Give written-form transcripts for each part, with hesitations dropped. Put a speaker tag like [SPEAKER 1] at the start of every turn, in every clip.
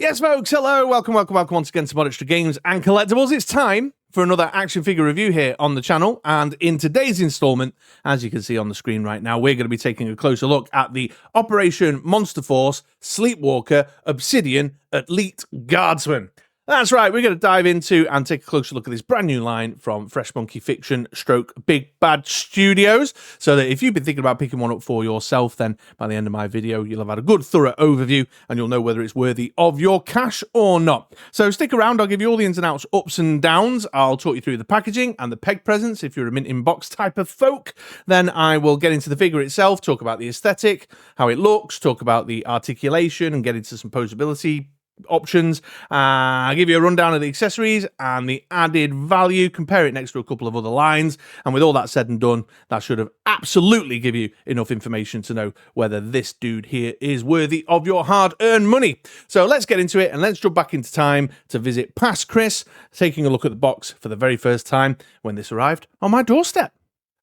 [SPEAKER 1] Yes, folks, hello, welcome once again to Mod Extra Games and Collectibles. It's time for another action figure review here on the channel, and in today's installment, as you can see on the screen right now, we're going to be taking a closer look at the Operation Monster Force Sleepwalker Obsidian Elite Guardsman. That's right, we're going to dive into and take a closer look at this brand new line from Fresh Monkey Fiction stroke Big Bad Studios, so that if you've been thinking about picking one up for yourself, then by the end of my video, you'll have had a good thorough overview and you'll know whether it's worthy of your cash or not. So stick around, I'll give you all the ins and outs, ups and downs. I'll talk you through the packaging and the peg presents if you're a mint in box type of folk. Then I will get into the figure itself, talk about the aesthetic, how it looks, talk about the articulation and get into some poseability options. I'll give you a rundown of the accessories and the added value, compare it next to a couple of other lines, and with all that said and done, that should have absolutely give you enough information to know whether this dude here is worthy of your hard-earned money. So let's get into it and let's jump back into time to visit past Chris, taking a look at the box for the very first time when this arrived on my doorstep.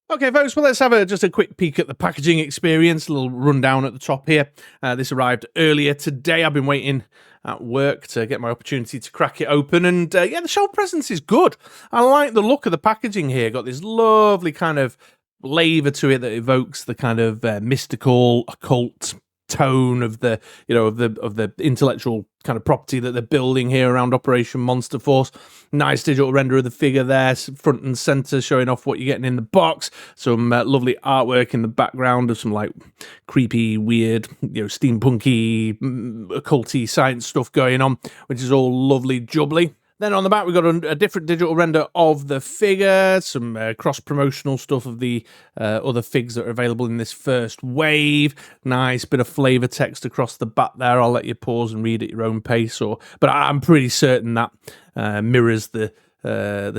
[SPEAKER 1] Okay, folks, well, let's have just a quick peek at the packaging experience, a little rundown at the top here. This arrived earlier today. I've been waiting at work to get my opportunity to crack it open, and yeah, the shelf presence is good. I like the look of the packaging here. Got this lovely kind of flavour to it that evokes the kind of mystical, occult tone of the, you know, of the intellectual kind of property that they're building here around Operation Monster Force. Nice digital render of the figure there, front and center, showing off what you're getting in the box. Some lovely artwork in the background of some like creepy, weird, you know, steampunky, occulty science stuff going on, which is all lovely jubbly. Then on the back, we've got a different digital render of the figure, some cross-promotional stuff of the other figs that are available in this first wave. Nice bit of flavour text across the back there. I'll let you pause and read at your own pace, but I'm pretty certain that mirrors the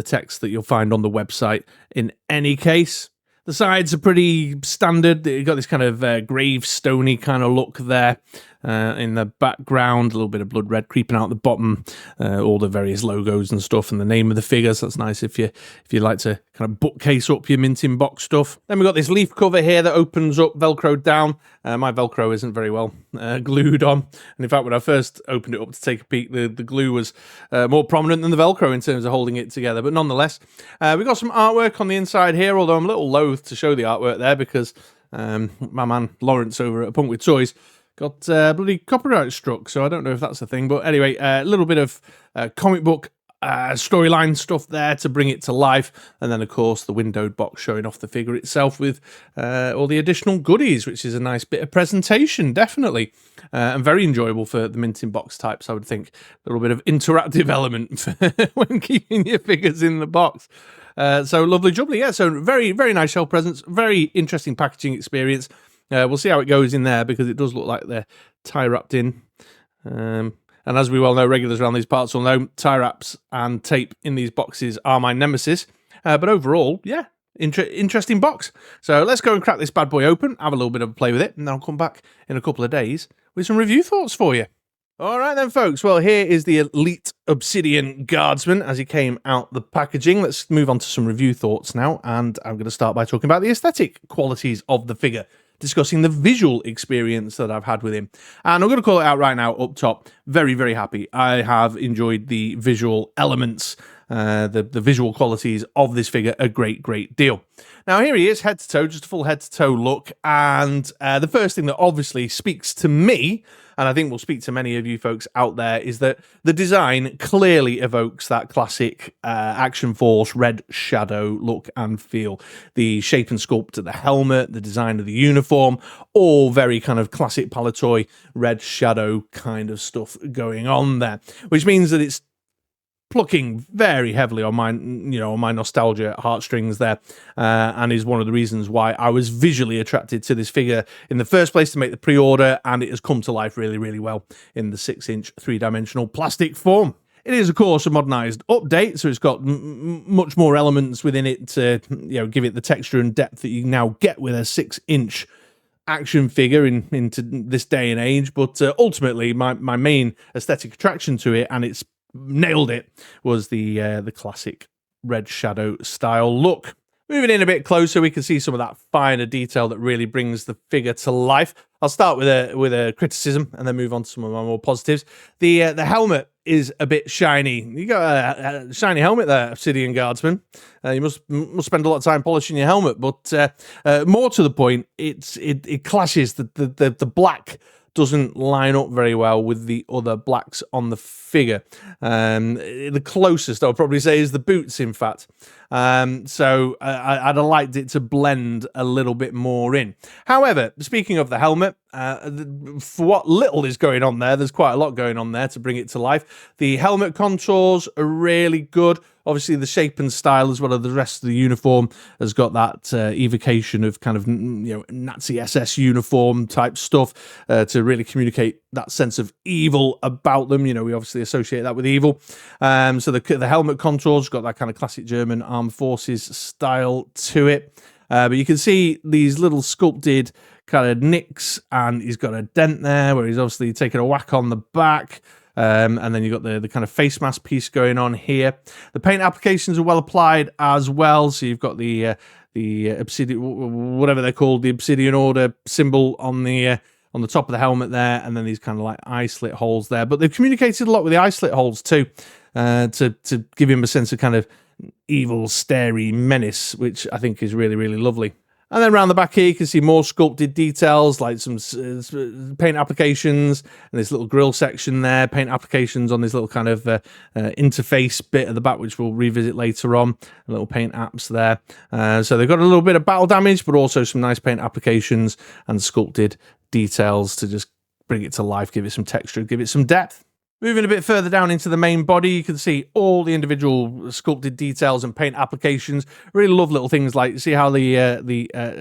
[SPEAKER 1] text that you'll find on the website in any case. The sides are pretty standard. You've got this kind of gravestone-y kind of look there in the background. A little bit of blood red creeping out the bottom. All the various logos and stuff, and the name of the figures. That's nice if you like to kind of bookcase up your mint in box stuff. Then we've got this leaf cover here that opens up, velcroed down. My velcro isn't very well glued on, and in fact, when I first opened it up to take a peek, the glue was more prominent than the velcro in terms of holding it together. But nonetheless, we've got some artwork on the inside here. Although I'm a little loath to show the artwork there because my man Lawrence over at Punk with Toys got bloody copyright struck, so I don't know if that's a thing. But anyway, a little bit of comic book storyline stuff there to bring it to life, and then of course the windowed box showing off the figure itself with all the additional goodies, which is a nice bit of presentation, definitely, and very enjoyable for the mint in box types, I would think. A little bit of interactive element when keeping your figures in the box. So lovely jubbly, yeah. So very, very nice shelf presence, very interesting packaging experience. We'll see how it goes in there because it does look like they're tie wrapped in. And as we well know, regulars around these parts will know, tie wraps and tape in these boxes are my nemesis. But overall, yeah, interesting box. So let's go and crack this bad boy open, have a little bit of a play with it, and then I'll come back in a couple of days with some review thoughts for you. All right then, folks. Well, here is the Elite Obsidian Guardsman as he came out the packaging. Let's move on to some review thoughts now, and I'm going to start by talking about the aesthetic qualities of the figure, discussing the visual experience that I've had with him. And I'm going to call it out right now up top. Very, very happy. I have enjoyed the visual elements, the visual qualities of this figure a great deal. Now, here he is, head to toe, just a full head to toe look. And the first thing that obviously speaks to me, and I think will speak to many of you folks out there, is that the design clearly evokes that classic Action Force Red Shadow look and feel. The shape and sculpt of the helmet, the design of the uniform, all very kind of classic Palitoy Red Shadow kind of stuff going on there, which means that it's plucking very heavily on my, on my nostalgia heartstrings there, and is one of the reasons why I was visually attracted to this figure in the first place to make the pre-order, and it has come to life really well in the 6-inch 3-dimensional plastic form. It is, of course, a modernised update, so it's got much more elements within it to, give it the texture and depth that you now get with a 6-inch action figure into this day and age. But ultimately, my main aesthetic attraction to it, and it's nailed it, was the classic Red Shadow style look. Moving in a bit closer, we can see some of that finer detail that really brings the figure to life. I'll start with a criticism and then move on to some of my more positives. The helmet is a bit shiny. You got a shiny helmet there, Obsidian Guardsman. You must spend a lot of time polishing your helmet, but more to the point, it clashes. The black doesn't line up very well with the other blacks on the figure. The closest I would probably say is the boots, in fact. So I'd have liked it to blend a little bit more in. However, speaking of the helmet, for what little is going on there, there's quite a lot going on there to bring it to life. The helmet contours are really good. Obviously, the shape and style, as well as the rest of the uniform, has got that evocation of kind of Nazi SS uniform type stuff to really communicate that sense of evil about them. We obviously associate that with evil. So the helmet contours got that kind of classic German armed forces style to it. But you can see these little sculpted kind of nicks, and he's got a dent there where he's obviously taken a whack on the back. And then you've got the kind of face mask piece going on here. The paint applications are well applied as well. So you've got the Obsidian, whatever they're called, the Obsidian Order symbol on the top of the helmet there, and then these kind of like eye slit holes there. But they've communicated a lot with the eye slit holes too, to give him a sense of kind of evil, starey menace, which I think is really, really lovely. And then around the back here, you can see more sculpted details, like some paint applications, and this little grill section there, paint applications on this little kind of interface bit at the back, which we'll revisit later on, little paint apps there. So they've got a little bit of battle damage, but also some nice paint applications and sculpted details to just bring it to life, give it some texture, give it some depth. Moving a bit further down into the main body, you can see all the individual sculpted details and paint applications. Really love little things like, see how the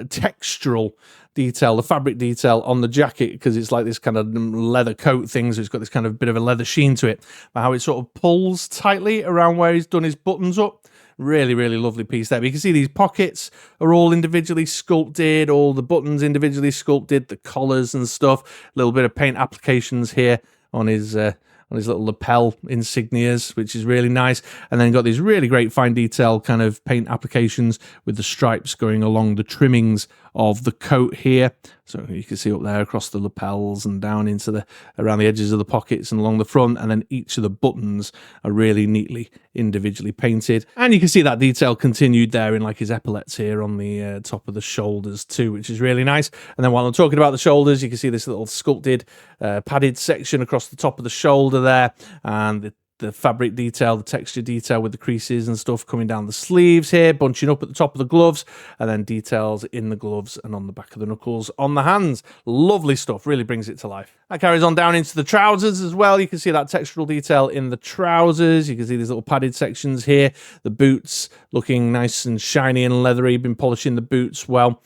[SPEAKER 1] textural detail, the fabric detail on the jacket, because it's like this kind of leather coat thing, so it's got this kind of bit of a leather sheen to it, but how it sort of pulls tightly around where he's done his buttons up. Really, really lovely piece there. But you can see these pockets are all individually sculpted, all the buttons individually sculpted, the collars and stuff. A little bit of paint applications here on his little lapel insignias, which is really nice. And then got these really great fine detail kind of paint applications with the stripes going along the trimmings of the coat here. So you can see up there across the lapels and down into around the edges of the pockets and along the front. And then each of the buttons are really neatly individually painted. And you can see that detail continued there in like his epaulets here on the top of the shoulders too, which is really nice. And then while I'm talking about the shoulders, you can see this little sculpted padded section across the top of the shoulder there, and the fabric detail, the texture detail with the creases and stuff coming down the sleeves here, bunching up at the top of the gloves, and then details in the gloves and on the back of the knuckles on the hands. Lovely stuff, really brings it to life. That carries on down into the trousers as well. You can see that textural detail in the trousers. You can see these little padded sections here. The boots looking nice and shiny and leathery. Been polishing the boots well,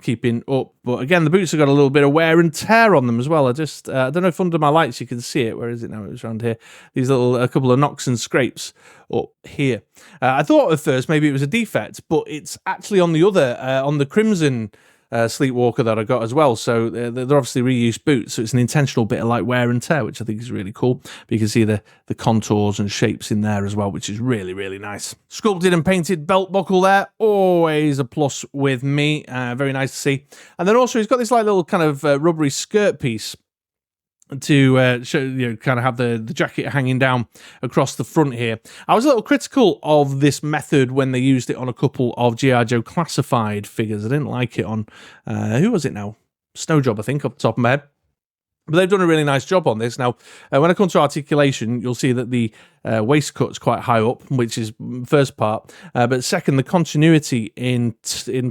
[SPEAKER 1] keeping up. But again, the boots have got a little bit of wear and tear on them as well. I don't know if under my lights you can see it. Where is it now? It was around here. These a couple of knocks and scrapes up here. I thought at first maybe it was a defect, but it's actually on the other, on the Crimson Sleepwalker that I got as well. So they're obviously reused boots, so it's an intentional bit of like wear and tear, which I think is really cool. But you can see the contours and shapes in there as well, which is really, really nice. Sculpted and painted belt buckle there, always a plus with me. Very nice to see. And then also he's got this like little kind of rubbery skirt piece to show, kind of have the jacket hanging down across the front here. I was a little critical of this method when they used it on a couple of G.I. Joe classified figures. I didn't like it on, who was it now? Snowjob, I think, off the top of my head. But they've done a really nice job on this. Now, when I come to articulation, you'll see that the waistcut's quite high up, which is first part. But second, the continuity in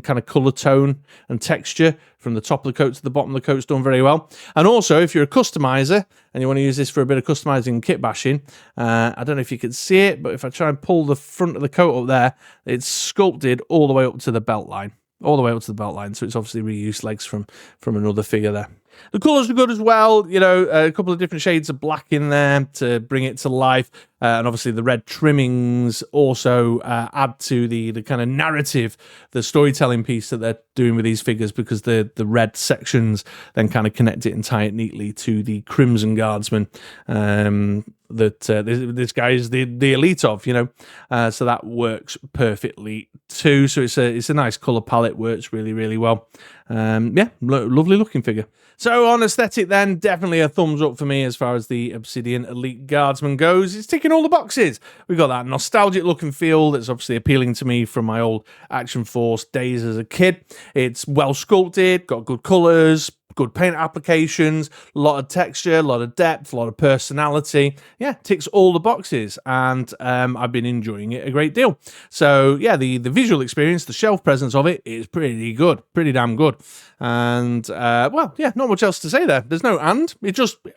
[SPEAKER 1] kind of colour tone and texture from the top of the coat to the bottom of the coat's done very well. And also, if you're a customizer and you want to use this for a bit of customizing and kit bashing, I don't know if you can see it, but if I try and pull the front of the coat up there, it's sculpted all the way up to the belt line. All the way up to the belt line, so it's obviously reused legs from another figure there. The colours are good as well, a couple of different shades of black in there to bring it to life, and obviously the red trimmings also add to the kind of narrative, the storytelling piece that they're doing with these figures, because the red sections then kind of connect it and tie it neatly to the Crimson Guardsman that this guy is the elite of, you know. So that works perfectly too. So it's a nice color palette, works really, really well. Yeah, lovely looking figure. So on aesthetic then, definitely a thumbs up for me as far as the Obsidian Elite Guardsman goes. It's ticking all the boxes. We've got that nostalgic look and feel that's obviously appealing to me from my old Action Force days as a kid. It's well sculpted, got good colours, good paint applications, a lot of texture, a lot of depth, a lot of personality. Yeah, ticks all the boxes, and I've been enjoying it a great deal. So yeah, the visual experience, the shelf presence of it is pretty good, pretty damn good. And well, yeah, not much else to say there. There's no and.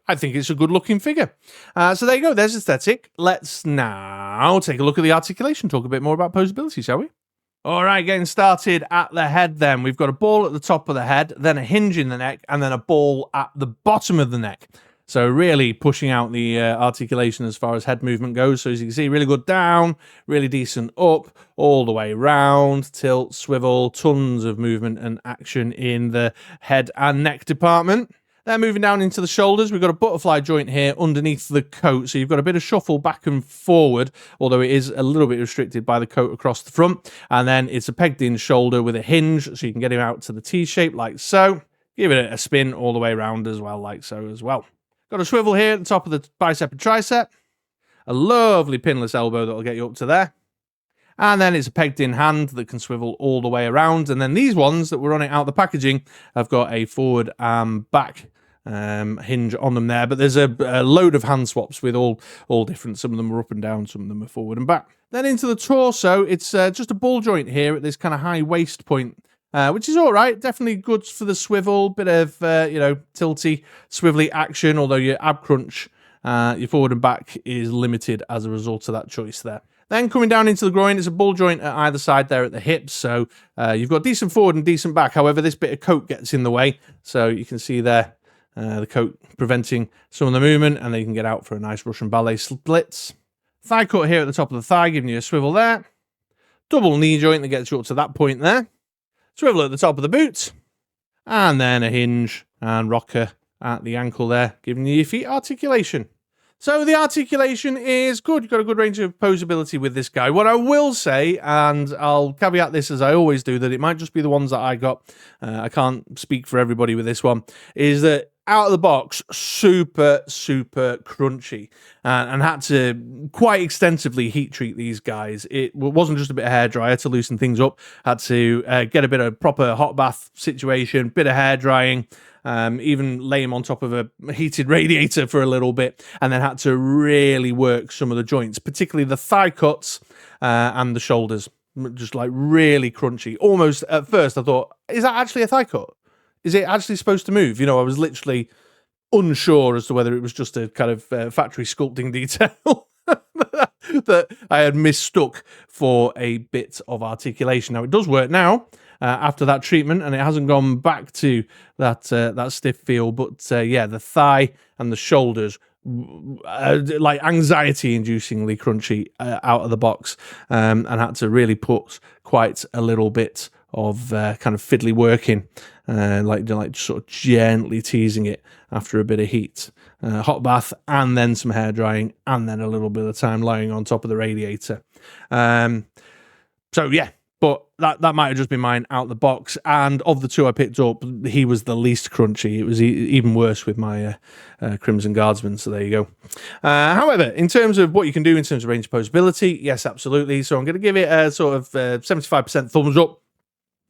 [SPEAKER 1] I think it's a good looking figure. So there you go. There's aesthetic. Let's now take a look at the articulation. Talk a bit more about posability, shall we? All right, getting started at the head then. We've got a ball at the top of the head, then a hinge in the neck, and then a ball at the bottom of the neck. So really pushing out the articulation as far as head movement goes. So as you can see, really good down, really decent up, all the way round, tilt, swivel, tons of movement and action in the head and neck department. Then moving down into the shoulders, we've got a butterfly joint here underneath the coat. So you've got a bit of shuffle back and forward, although it is a little bit restricted by the coat across the front. And then it's a pegged in shoulder with a hinge, so you can get him out to the T-shape like so. Give it a spin all the way around as well, like so as well. Got a swivel here at the top of the bicep and tricep. A lovely pinless elbow that'll get you up to there. And then it's a pegged in hand that can swivel all the way around. And then these ones that were running out of the packaging have got a forward and back hinge on them there, but there's a load of hand swaps with all different. Some of them are up and down, some of them are forward and back. Then into the torso, it's just a ball joint here at this kind of high waist point, which is all right. Definitely good for the swivel, bit of you know, tilty, swivelly action. Although your ab crunch, your forward and back is limited as a result of that choice there. Then coming down into the groin, it's a ball joint at either side there at the hips. So you've got decent forward and decent back. However, this bit of coat gets in the way, so you can see there. The coat preventing some of the movement, and then you can get out for a nice Russian ballet splits. Thigh cut here at the top of the thigh, giving you a swivel there. Double knee joint that gets you up to that point there. Swivel at the top of the boot. And then a hinge and rocker at the ankle there, giving you your feet articulation. So the articulation is good. You've got a good range of posability with this guy. What I will say, and I'll caveat this as I always do, that it might just be the ones that I got. I can't speak for everybody with this one, is that out of the box, super, super crunchy, and had to quite extensively heat treat these guys. It wasn't just a bit of hair dryer to loosen things up. Had to get a bit of proper hot bath situation, bit of hair drying, even lay him on top of a heated radiator for a little bit, and then had to really work some of the joints, particularly the thigh cuts and the shoulders. Just like really crunchy. Almost at first I thought, is that actually a thigh cut? Is it actually supposed to move? You know, I was literally unsure as to whether it was just a kind of factory sculpting detail that I had mistook for a bit of articulation. Now, it does work now after that treatment, and it hasn't gone back to that stiff feel. But yeah, the thigh and the shoulders, like anxiety-inducingly crunchy out of the box, and had to really put quite a little bit of kind of fiddly working, like sort of gently teasing it after a bit of heat, hot bath, and then some hair drying, and then a little bit of time lying on top of the radiator. So yeah, but that might have just been mine out the box. And of the two I picked up, he was the least crunchy. It was even worse with my Crimson Guardsman. So there you go. However, in terms of what you can do in terms of range of posability, yes, absolutely. So I'm going to give it a sort of 75% thumbs up,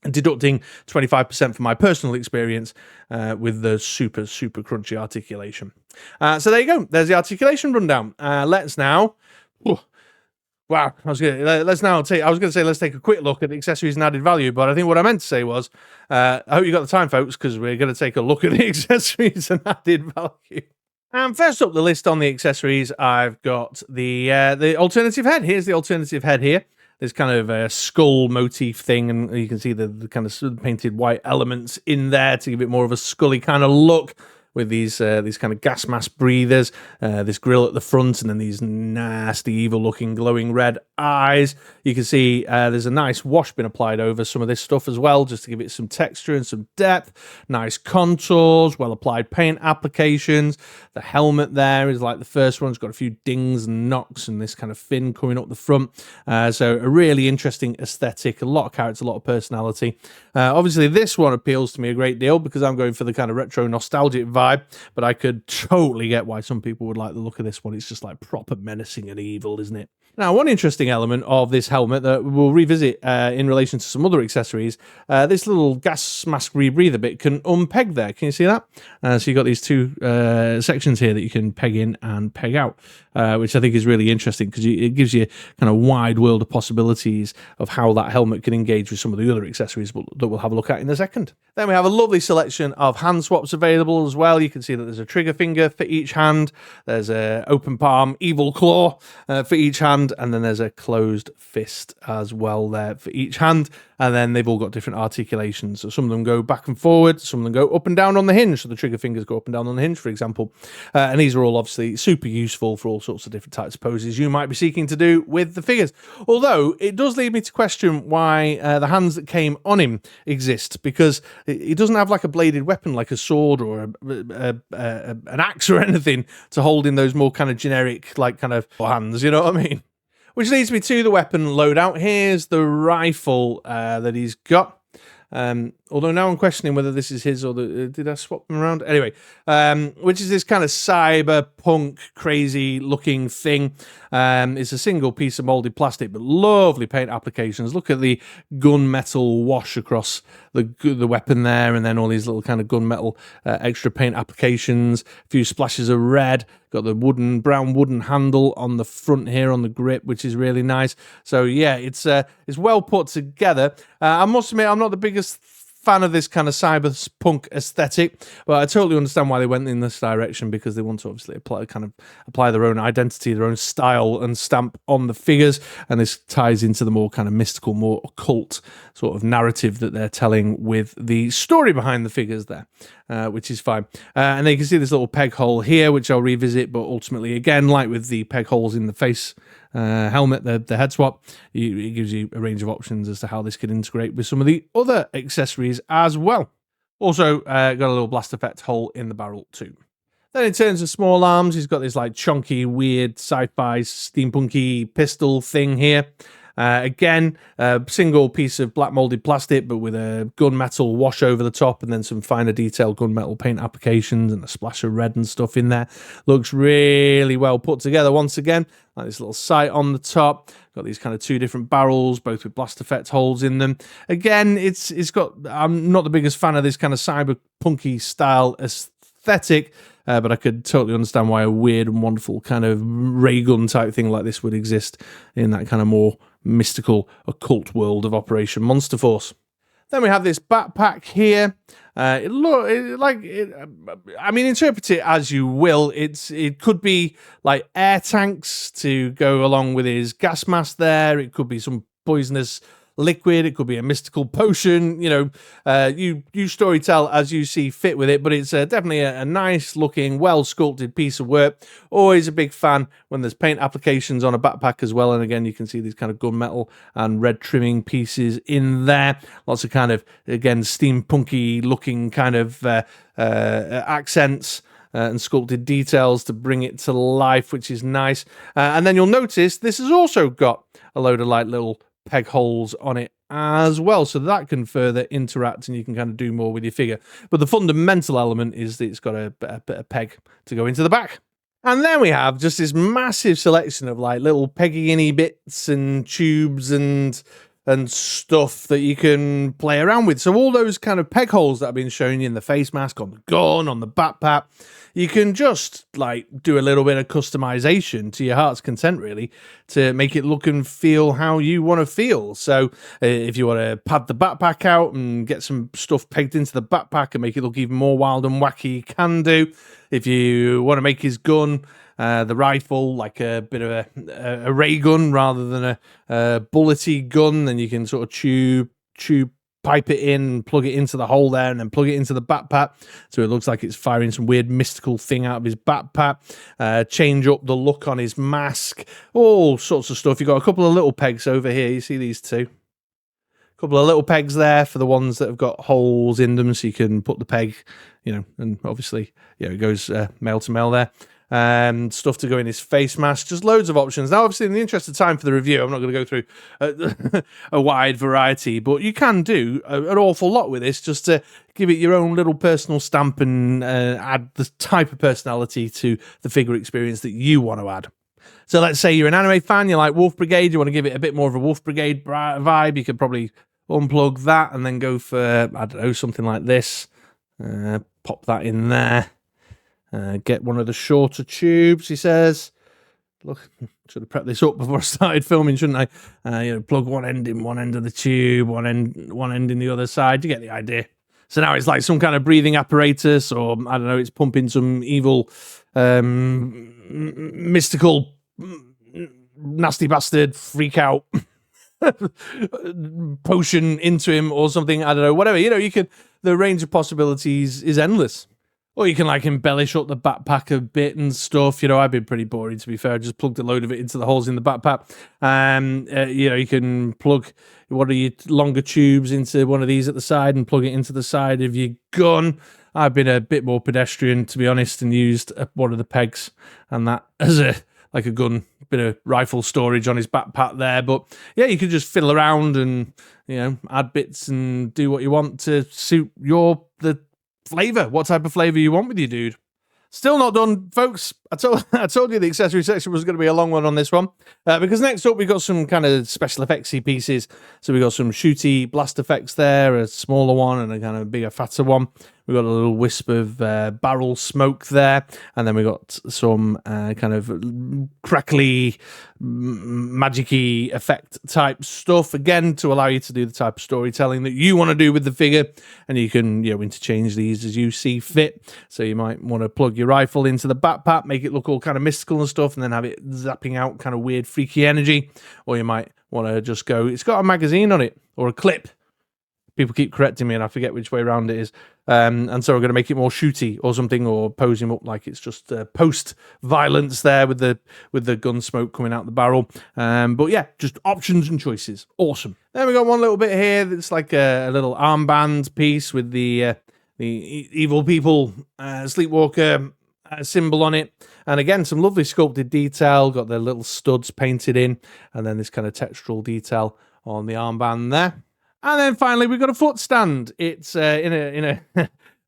[SPEAKER 1] deducting 25% for my personal experience with the super, super crunchy articulation. So there you go. There's the articulation rundown. Let's now... Wow, I was going to say let's take a quick look at the accessories and added value, but I think what I meant to say was, I hope you got the time, folks, because we're going to take a look at the accessories and added value. And first up the list on the accessories, I've got the alternative head. Here's the alternative head here. There's kind of a skull motif thing, and you can see the kind of painted white elements in there to give it more of a scully kind of look. with these kind of gas mask breathers, this grill at the front, and then these nasty, evil-looking, glowing red eyes. You can see there's a nice wash been applied over some of this stuff as well, just to give it some texture and some depth. Nice contours, well-applied paint applications. The helmet there is like the first one. It's got a few dings and knocks and this kind of fin coming up the front. So a really interesting aesthetic, a lot of character, a lot of personality. Obviously, this one appeals to me a great deal because I'm going for the kind of retro nostalgic vibe, but I could totally get why some people would like the look of this one. It's just like proper menacing and evil, isn't it? Now, one interesting element of this helmet that we'll revisit in relation to some other accessories, this little gas mask rebreather bit can unpeg there. Can you see that? So you've got these two sections here that you can peg in and peg out, which I think is really interesting because it gives you kind of wide world of possibilities of how that helmet can engage with some of the other accessories that we'll have a look at in a second. Then we have a lovely selection of hand swaps available as well. You can see that there's a trigger finger for each hand. There's a open palm, evil claw for each hand. And then there's a closed fist as well there for each hand. And then they've all got different articulations. So some of them go back and forward, some of them go up and down on the hinge. So the trigger fingers go up and down on the hinge, for example. And these are all obviously super useful for all sorts of different types of poses you might be seeking to do with the figures. Although it does lead me to question why the hands that came on him exist, because he doesn't have like a bladed weapon like a sword or an axe or anything to hold in those more kind of generic like kind of hands, you know what I mean? Which leads me to the weapon loadout. Here's the rifle that he's got. Although now I'm questioning whether this is his or did I swap them around? Anyway, which is this kind of cyberpunk crazy looking thing. It's a single piece of molded plastic, but lovely paint applications. Look at the gunmetal wash across the weapon there, and then all these little kind of gunmetal extra paint applications. A few splashes of red. Got the brown wooden handle on the front here on the grip, which is really nice. So yeah, it's well put together. I must admit, I'm not the biggest fan of this kind of cyberpunk aesthetic, but I totally understand why they went in this direction, because they want to obviously apply their own identity, their own style and stamp on the figures, and this ties into the more kind of mystical, more occult sort of narrative that they're telling with the story behind the figures there, which is fine. And then you can see this little peg hole here, which I'll revisit, but ultimately, again, like with the peg holes in the face helmet, the head swap, it gives you a range of options as to how this can integrate with some of the other accessories as well. Also, got a little blast effect hole in the barrel too. Then in terms of small arms, he's got this like chunky, weird, sci-fi, steampunky pistol thing here. Again, a single piece of black molded plastic, but with a gunmetal wash over the top, and then some finer detailed gunmetal paint applications and a splash of red and stuff in there. Looks really well put together once again. Like this little sight on the top. Got these kind of two different barrels, both with blast effect holes in them. Again, it's got. I'm not the biggest fan of this kind of cyberpunky style aesthetic. But I could totally understand why a weird and wonderful kind of ray gun type thing like this would exist in that kind of more mystical, occult world of Operation Monster Force. Then we have this backpack here. I mean, interpret it as you will. It could be like air tanks to go along with his gas mask there. It could be some poisonous liquid, it could be a mystical potion, you know, you storytell as you see fit with it, but it's definitely a nice looking, well sculpted piece of work. Always a big fan when there's paint applications on a backpack as well, and again you can see these kind of gunmetal and red trimming pieces in there. Lots of kind of, again, steampunky looking kind of accents and sculpted details to bring it to life, which is nice. And then you'll notice this has also got a load of like little peg holes on it as well, so that can further interact and you can kind of do more with your figure. But the fundamental element is that it's got a peg to go into the back. And then we have just this massive selection of like little peggy-inny bits and tubes and stuff that you can play around with. So all those kind of peg holes that I've been showing you in the face mask, on the gun, on the backpack, you can just like do a little bit of customization to your heart's content, really, to make it look and feel how you want to feel. So if you want to pad the backpack out and get some stuff pegged into the backpack and make it look even more wild and wacky, you can do. If you want to make his gun, the rifle, like a bit of a ray gun rather than a bullety gun, then you can sort of tube pipe it in, plug it into the hole there, and then plug it into the backpack. So it looks like it's firing some weird mystical thing out of his backpack. Change up the look on his mask, all sorts of stuff. You've got a couple of little pegs over here. You see these two? A couple of little pegs there for the ones that have got holes in them, so you can put the peg, and obviously, it goes male to male there. Stuff to go in his face mask, just loads of options. Now, obviously, in the interest of time for the review, I'm not going to go through a wide variety, but you can do an awful lot with this just to give it your own little personal stamp and add the type of personality to the figure experience that you want to add. So let's say you're an anime fan, you like Wolf Brigade, you want to give it a bit more of a Wolf Brigade vibe, you could probably unplug that and then go for, I don't know, something like this. Pop that in there. Get one of the shorter tubes, he says. Look, should have prepped this up before I started filming, shouldn't I? Plug one end in one end of the tube, one end in the other side. You get the idea. So now it's like some kind of breathing apparatus, or I don't know, it's pumping some evil, mystical, nasty bastard freak out potion into him or something. I don't know, whatever. The range of possibilities is endless. Or you can embellish up the backpack a bit and stuff. I've been pretty boring, to be fair. I just plugged a load of it into the holes in the backpack. You can plug one of your longer tubes into one of these at the side and plug it into the side of your gun. I've been a bit more pedestrian, to be honest, and used one of the pegs and that as a gun, bit of rifle storage on his backpack there. But yeah, you could just fiddle around and, add bits and do what you want to suit the flavor, what type of flavor you want with your dude. Still not done, folks. I told you the accessory section was going to be a long one on this one, because next up we've got some kind of special effectsy pieces. So we got some shooty blast effects there, a smaller one and a kind of bigger, fatter one. We got a little wisp of barrel smoke there, and then we got some kind of crackly, magic-y effect type stuff, again, to allow you to do the type of storytelling that you want to do with the figure, and you can interchange these as you see fit. So you might want to plug your rifle into the backpack, make it look all kind of mystical and stuff, and then have it zapping out kind of weird, freaky energy, or you might want to just go, it's got a magazine on it, or a clip. People keep correcting me and I forget which way around it is. And so we're going to make it more shooty or something, or pose him up like it's just post-violence there with the gun smoke coming out the barrel. But yeah, just options and choices. Awesome. Then we got one little bit here that's like a little armband piece with the evil people sleepwalker symbol on it. And again, some lovely sculpted detail. Got the little studs painted in, and then this kind of textural detail on the armband there. And then finally, we've got a foot stand. It's in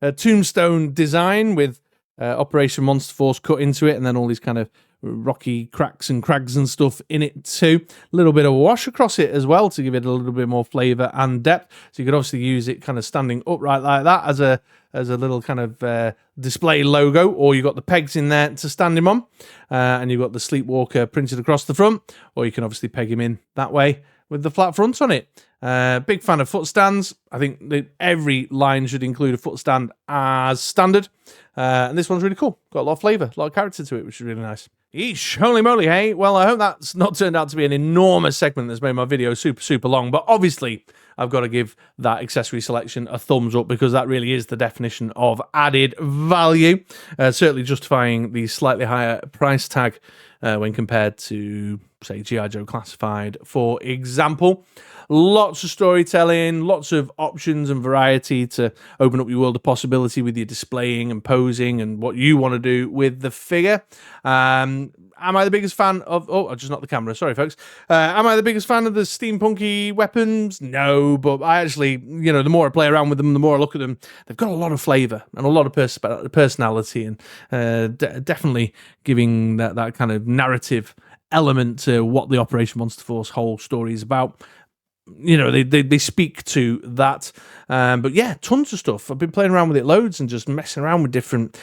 [SPEAKER 1] a tombstone design with Operation Monster Force cut into it, and then all these kind of rocky cracks and crags and stuff in it too. A little bit of wash across it as well to give it a little bit more flavour and depth. So you could obviously use it kind of standing upright like that as a little kind of display logo, or you've got the pegs in there to stand him on, and you've got the Sleepwalker printed across the front, or you can obviously peg him in that way with the flat front on it. Big fan of foot stands. I think that every line should include a foot stand as standard. And this one's really cool. Got a lot of flavour, a lot of character to it, which is really nice. Yeesh, holy moly, hey. Well, I hope that's not turned out to be an enormous segment that's made my video super, super long. But obviously, I've got to give that accessory selection a thumbs up, because that really is the definition of added value. Certainly justifying the slightly higher price tag when compared to, say, G.I. Joe Classified, for example. Lots of storytelling, lots of options and variety to open up your world of possibility with your displaying and posing and what you want to do with the figure. Am I the biggest fan of... Oh, I just knocked the camera. Sorry, folks. Am I the biggest fan of the steampunky weapons? No, but I actually, the more I play around with them, the more I look at them, they've got a lot of flavour and a lot of personality, and definitely giving that kind of narrative element to what the Operation Monster Force whole story is about. They speak to that. But yeah, tons of stuff. I've been playing around with it loads and just messing around with different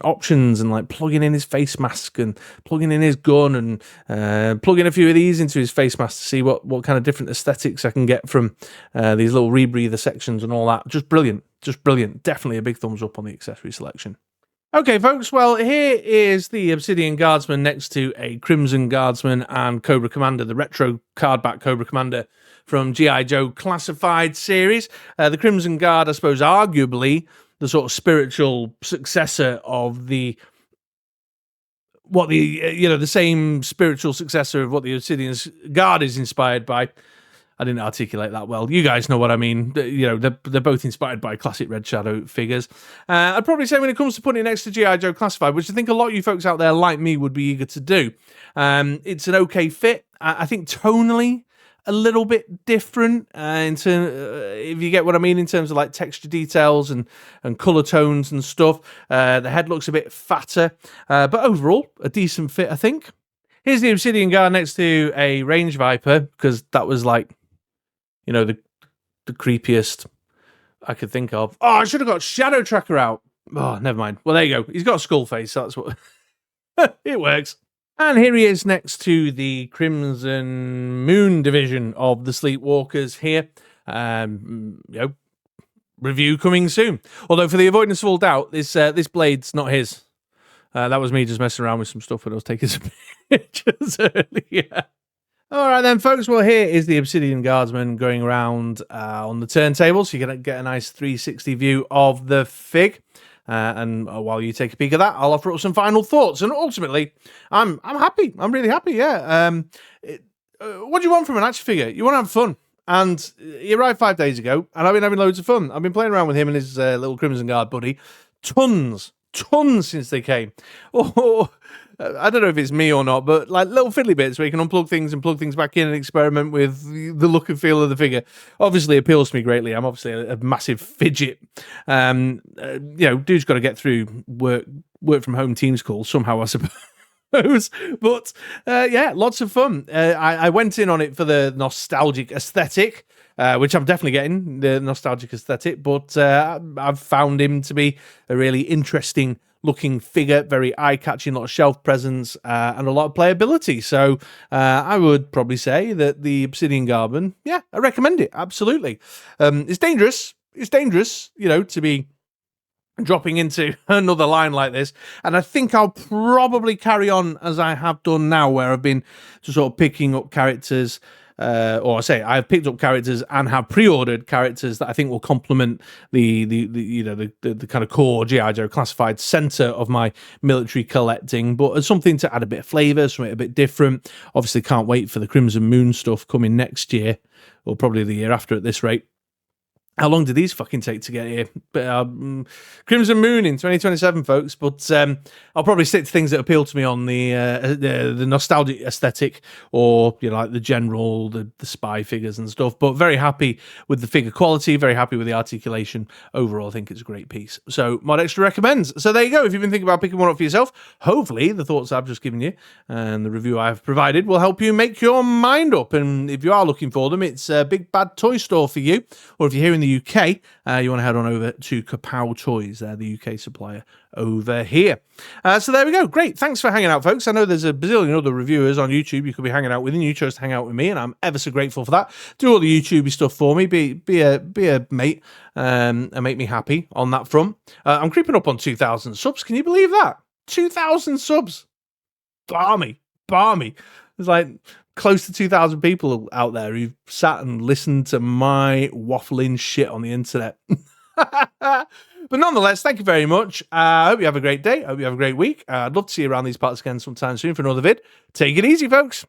[SPEAKER 1] options, and like plugging in his face mask and plugging in his gun and plugging a few of these into his face mask to see what kind of different aesthetics I can get from these little rebreather sections and all that. Just brilliant. Definitely a big thumbs up on the accessory selection. Okay, folks, well, here is the Obsidian Guardsman next to a Crimson Guardsman and Cobra Commander, the retro cardback Cobra Commander from G.I. Joe Classified series. The Crimson Guard, I suppose, arguably the sort of spiritual successor of the same spiritual successor of what the Obsidian Guard is inspired by. I didn't articulate that well. You guys know what I mean. They're both inspired by classic Red Shadow figures. I'd probably say when it comes to putting it next to G.I. Joe Classified, which I think a lot of you folks out there like me would be eager to do. It's an okay fit. I think tonally a little bit different if you get what I mean, in terms of like texture details and color tones and stuff. The head looks a bit fatter, but overall a decent fit, I think. Here's the Obsidian Guard next to a Range Viper, because that was like, the creepiest I could think of. Oh, I should have got Shadow Tracker out. Oh, never mind. Well, there you go. He's got a skull face. So that's what it works. And here he is next to the Crimson Moon division of the Sleepwalkers here. Review coming soon. Although, for the avoidance of all doubt, this blade's not his. That was me just messing around with some stuff when I was taking some pictures earlier. All right then, folks. Well, here is the Obsidian Guardsman going around on the turntable, so you can get a nice 360 view of the fig. And while you take a peek at that, I'll offer up some final thoughts. And ultimately, I'm happy. I'm really happy. Yeah. What do you want from an action figure? You want to have fun. And he arrived 5 days ago, and I've been having loads of fun. I've been playing around with him and his little Crimson Guard buddy. Tons since they came. Oh, I don't know if it's me or not, but like little fiddly bits where you can unplug things and plug things back in and experiment with the look and feel of the figure obviously appeals to me greatly. I'm obviously a massive fidget. Dude's got to get through work from home Teams calls somehow, I suppose. But lots of fun. I went in on it for the nostalgic aesthetic, which I'm definitely getting, the nostalgic aesthetic, but I've found him to be a really interesting looking figure, very eye-catching, a lot of shelf presence, and a lot of playability. So I would probably say that the Obsidian Guardsman, I recommend it, absolutely. It's dangerous. It's dangerous, to be dropping into another line like this, and I think I'll probably carry on as I have done now, where I've been sort of picking up characters, I've picked up characters and have pre-ordered characters that I think will complement the kind of core G.I. Joe Classified center of my military collecting, but as something to add a bit of flavor, something a bit different. Obviously, can't wait for the Crimson Moon stuff coming next year, or probably the year after at this rate. How long did these fucking take to get here? But, Crimson Moon in 2027, folks. But I'll probably stick to things that appeal to me on the nostalgic aesthetic, or like the general, the spy figures and stuff. But very happy with the figure quality. Very happy with the articulation. Overall, I think it's a great piece. So Mod Extra recommends. So there you go. If you've been thinking about picking one up for yourself, hopefully the thoughts I've just given you and the review I've provided will help you make your mind up. And if you are looking for them, it's a Big Bad Toy Store for you. Or if you're here in the UK, you want to head on over to Kapow Toys. They're the UK supplier over here. So there we go. Great. Thanks for hanging out, folks. I know there's a bazillion other reviewers on YouTube you could be hanging out with, and you chose to hang out with me, and I'm ever so grateful for that. Do all the YouTubey stuff for me. Be a mate and make me happy on that front. I'm creeping up on 2,000 subs. Can you believe that? 2,000 subs. Barmy. It's like close to 2,000 people out there who've sat and listened to my waffling shit on the internet. But nonetheless, thank you very much. I hope you have a great day. I hope you have a great week. I'd love to see you around these parts again sometime soon for another vid. Take it easy, folks.